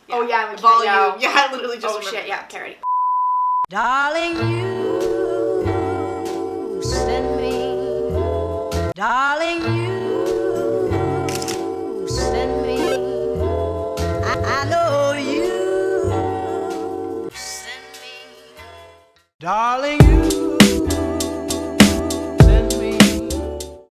Yeah. Oh yeah, volume. Yeah, I literally just Oh shit, yeah, okay, ready. Darling, you send me. Darling, you send me. I know you send me. Darling, you send me.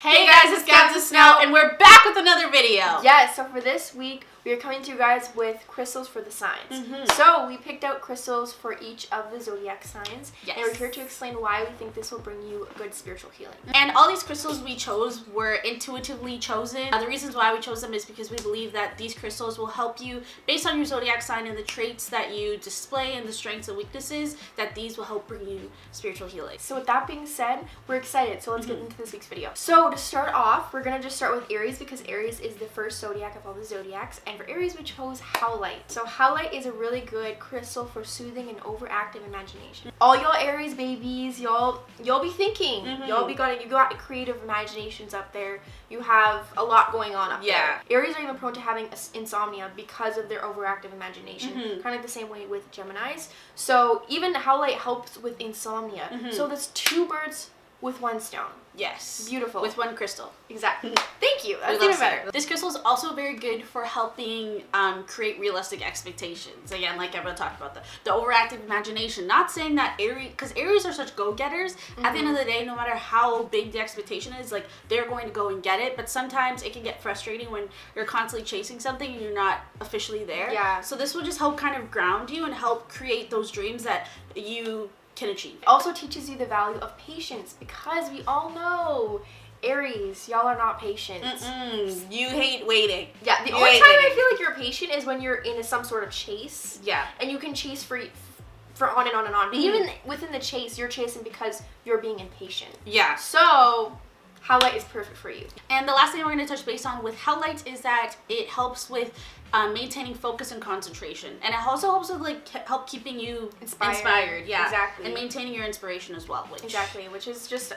Hey guys, it's Gabs of Snow, and we're back with another video. Yes, so for this week, we are coming to you guys with crystals for the signs. So we picked out crystals for each of the zodiac signs, and we're here to explain why we think this will bring you good spiritual healing. And all these crystals we chose were intuitively chosen. The reasons why we chose them is because we believe that these crystals will help you based on your zodiac sign and the traits that you display and the strengths and weaknesses, that these will help bring you spiritual healing. So with that being said, we're excited. So let's get into this week's video. So to start off, we're going to just start with Aries because Aries is the first zodiac of all the zodiacs. And for Aries, we chose howlite. So howlite is a really good crystal for soothing and overactive imagination. All y'all Aries babies, y'all be thinking. You got creative imaginations up there. You have a lot going on up there. Aries are even prone to having insomnia because of their overactive imagination. Kind of like the same way with Geminis. So even howlite helps with insomnia. So there's two birds with one stone. Yes. Beautiful. With one crystal. Exactly. Thank you. That's We even love better. This crystal is also very good for helping create realistic expectations. Again, like everyone talked about, the overactive imagination. Not saying that Aries, because Aries are such go-getters. At the end of the day, no matter how big the expectation is, like, they're going to go and get it. But sometimes it can get frustrating when you're constantly chasing something and you're not officially there. Yeah. So this will just help kind of ground you and help create those dreams that you can achieve. It also teaches you the value of patience because we all know Aries, y'all are not patient. You hate waiting. Yeah, the only time I feel like you're patient is when you're in some sort of chase. Yeah. And you can chase for on and on and on. But even within the chase, you're chasing because you're being impatient. Yeah. So howlite is perfect for you. And the last thing we're going to touch base on with howlite is that it helps with maintaining focus and concentration, and it also helps with help keeping you inspired. Yeah, exactly. And maintaining your inspiration as well. Which is just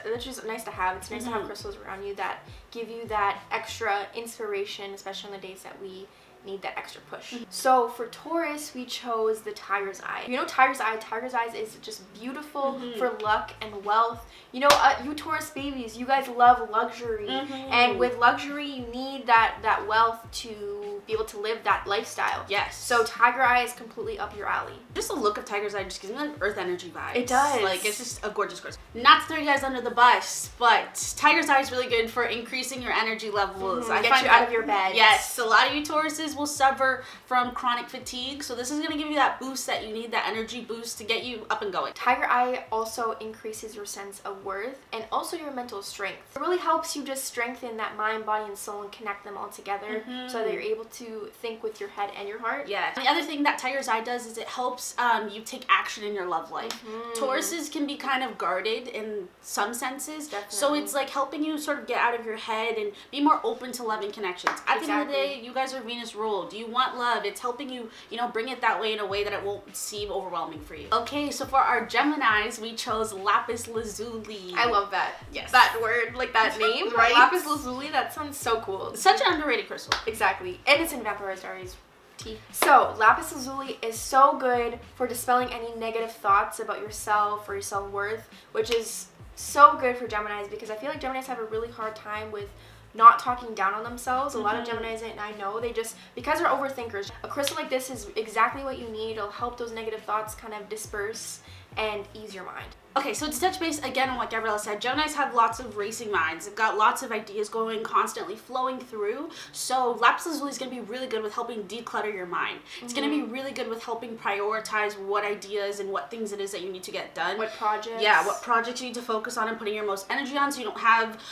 nice to have. It's nice to have crystals around you that give you that extra inspiration, especially on the days that we need that extra push. So for Taurus, we chose the tiger's eye. You know tiger's eye? Tiger's eyes is just beautiful for luck and wealth. You know, you Taurus babies, you guys love luxury. And with luxury, you need that wealth to be able to live that lifestyle. Yes. So tiger eye is completely up your alley. Just the look of tiger's eye just gives me like earth energy vibes. It does. Like, it's just a gorgeous crystal. Not to throw you guys under the bus, but tiger's eye is really good for increasing your energy levels. Get you out of your bed. Yes. A lot of you Tauruses will suffer from chronic fatigue, so this is going to give you that boost that you need, that energy boost to get you up and going. Tiger eye also increases your sense of worth and also your mental strength. It really helps you just strengthen that mind, body, and soul and connect them all together so that you're able to think with your head and your heart. Yeah. And the other thing that tiger's eye does is it helps you take action in your love life. Tauruses can be kind of guarded in some senses. Definitely. So it's like helping you sort of get out of your head and be more open to loving connections. At the end of the day, you guys are Venus ruled. You want love. It's helping you, bring it that way in a way that it won't seem overwhelming for you. Okay, so for our Geminis, we chose lapis lazuli. I love that. Yes. That word, like that name. Right? Lapis lazuli, that sounds so cool. Such an underrated crystal. Exactly. And it's in Vaporized Aries tea. So, lapis lazuli is so good for dispelling any negative thoughts about yourself or your self-worth, which is so good for Geminis because I feel like Geminis have a really hard time with not talking down on themselves. A lot of Geminis, and I know, they just, because they're overthinkers, a crystal like this is exactly what you need. It'll help those negative thoughts kind of disperse and ease your mind. Okay, so to touch base again on what Gabriella said, Geminis have lots of racing minds. They've got lots of ideas going, constantly flowing through. So lapis lazuli is going to be really good with helping declutter your mind. It's going to be really good with helping prioritize what ideas and what things it is that you need to get done. What projects. Yeah, what projects you need to focus on and putting your most energy on so you don't have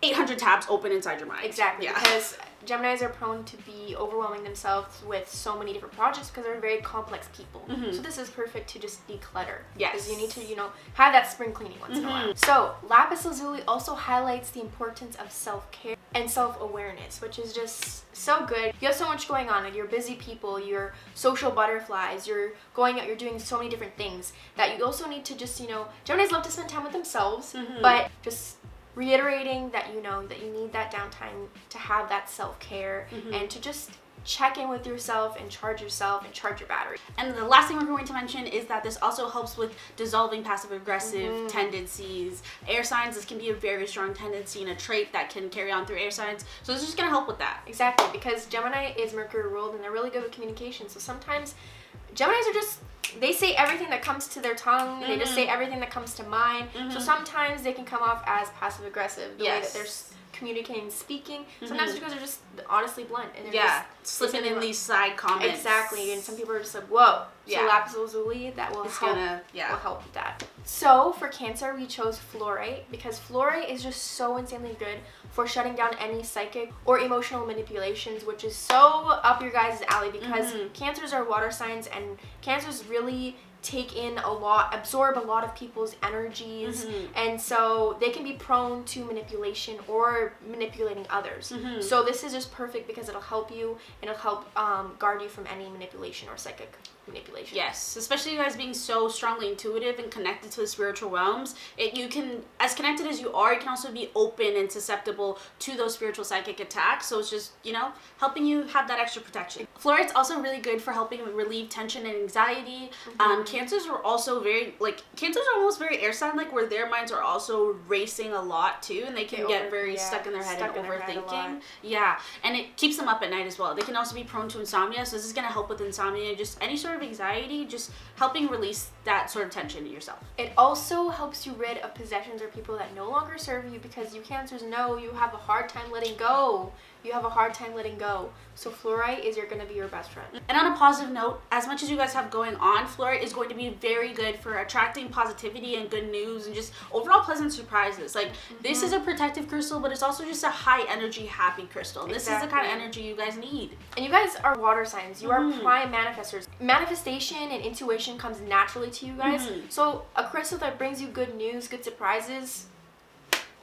800 tabs open inside your mind. Exactly, yeah. Because Geminis are prone to be overwhelming themselves with so many different projects because they're very complex people. So this is perfect to just declutter. Yes. Because you need to, have that spring cleaning once in a while. So lapis lazuli also highlights the importance of self-care and self-awareness, which is just so good. You have so much going on. Like, you're busy people, you're social butterflies, you're going out, you're doing so many different things that you also need to just, Geminis love to spend time with themselves, but just reiterating that that you need that downtime to have that self-care and to just check in with yourself and charge your battery. And the last thing we're going to mention is that this also helps with dissolving passive aggressive tendencies. Air signs, this can be a very strong tendency and a trait that can carry on through air signs. So this is just going to help with that. Exactly, because Gemini is Mercury ruled and they're really good with communication. So sometimes Geminis are just, they say everything that comes to their tongue. They just say everything that comes to mind. So sometimes they can come off as passive aggressive, the way that they're communicating and speaking. Sometimes because they're just honestly blunt and they're just slipping in these side comments. Exactly, and some people are just like, whoa. So lapis lazuli, that will help. Will help with that. So for Cancer, we chose fluorite because fluorite is just so insanely good for shutting down any psychic or emotional manipulations, which is so up your guys' alley because Cancers are water signs and Cancers really take in a lot, absorb a lot of people's energies, and so they can be prone to manipulation or manipulating others. So this is just perfect because it'll help you and it'll help guard you from any manipulation or psychic manipulation. Yes, especially you guys being so strongly intuitive and connected to the spiritual realms. You can, as connected as you are, you can also be open and susceptible to those spiritual psychic attacks. So it's just, you know, helping you have that extra protection. Fluorite's also really good for helping relieve tension and anxiety. Cancers are also very, like, Cancers are almost very air sign like, where their minds are also racing a lot too, and they can get very stuck in their head and overthinking. Yeah, and it keeps them up at night as well. They can also be prone to insomnia, so this is going to help with insomnia, just any sort of anxiety, just helping release that sort of tension in yourself. It also helps you rid of possessions or people that no longer serve you because you Cancers know you have a hard time letting go. You have a hard time letting go. So fluorite is going to be your best friend. And on a positive note, as much as you guys have going on, fluorite is going to be very good for attracting positivity and good news and just overall pleasant surprises. Like, this is a protective crystal, but it's also just a high energy, happy crystal. This is the kind of energy you guys need. And you guys are water signs. You are prime manifestors. Manifestation and intuition comes naturally to you guys. So a crystal that brings you good news, good surprises,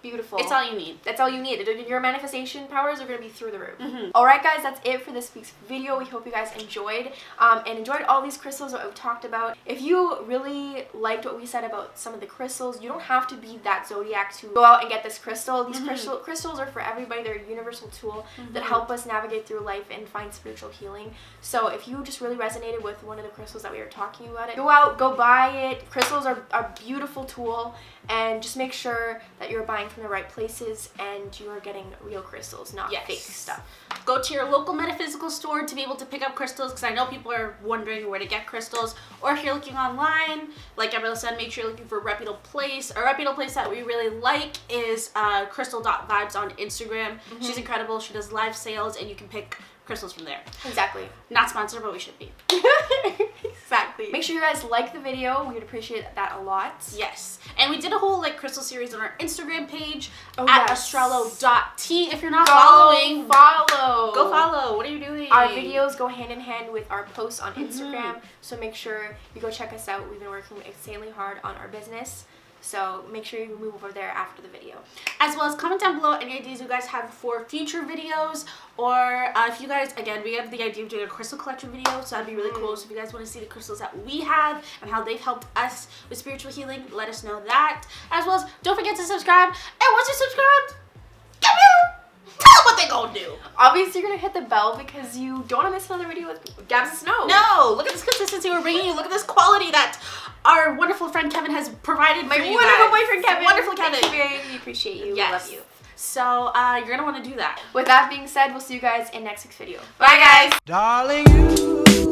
beautiful. It's all you need. That's all you need. Your manifestation powers are going to be through the roof. Alright guys, that's it for this week's video. We hope you guys enjoyed and enjoyed all these crystals that we talked about. If you really liked what we said about some of the crystals, you don't have to be that zodiac to go out and get this crystal. These crystals are for everybody. They're a universal tool that help us navigate through life and find spiritual healing. So if you just really resonated with one of the crystals that we were talking about, go out, go buy it. Crystals are a beautiful tool, and just make sure that you're buying from the right places and you are getting real crystals, not fake stuff. Go to your local metaphysical store to be able to pick up crystals, because I know people are wondering where to get crystals. Or if you're looking online, like Gabriella said, make sure you're looking for a reputable place. A reputable place that we really like is crystal.vibes on Instagram. She's incredible. She does live sales and you can pick crystals from there. Exactly. Not sponsored, but we should be. Exactly. Make sure you guys like the video. We would appreciate that a lot. Yes. And we did a whole crystal series on our Instagram page at astrolo.t. If you're not following, go follow. What are you doing? Our videos go hand in hand with our posts on Instagram. So make sure you go check us out. We've been working insanely hard on our business. So make sure you move over there after the video. As well as comment down below any ideas you guys have for future videos. Or if you guys, again, we have the idea of doing a crystal collection video. So that'd be really cool. So if you guys want to see the crystals that we have and how they've helped us with spiritual healing, let us know that. As well as don't forget to subscribe. And once you're subscribed, tell them what they gonna do. Obviously, you're gonna hit the bell because you don't want to miss another video with Gabs and Snow. No, look at this consistency we're bringing you. Look at this quality that our wonderful friend Kevin has provided for you. My wonderful boyfriend Kevin. Wonderful Kevin. Thank you very much. We appreciate you. Yes. We love you. So you're gonna want to do that. With that being said, we'll see you guys in next week's video. Bye guys. Darling, you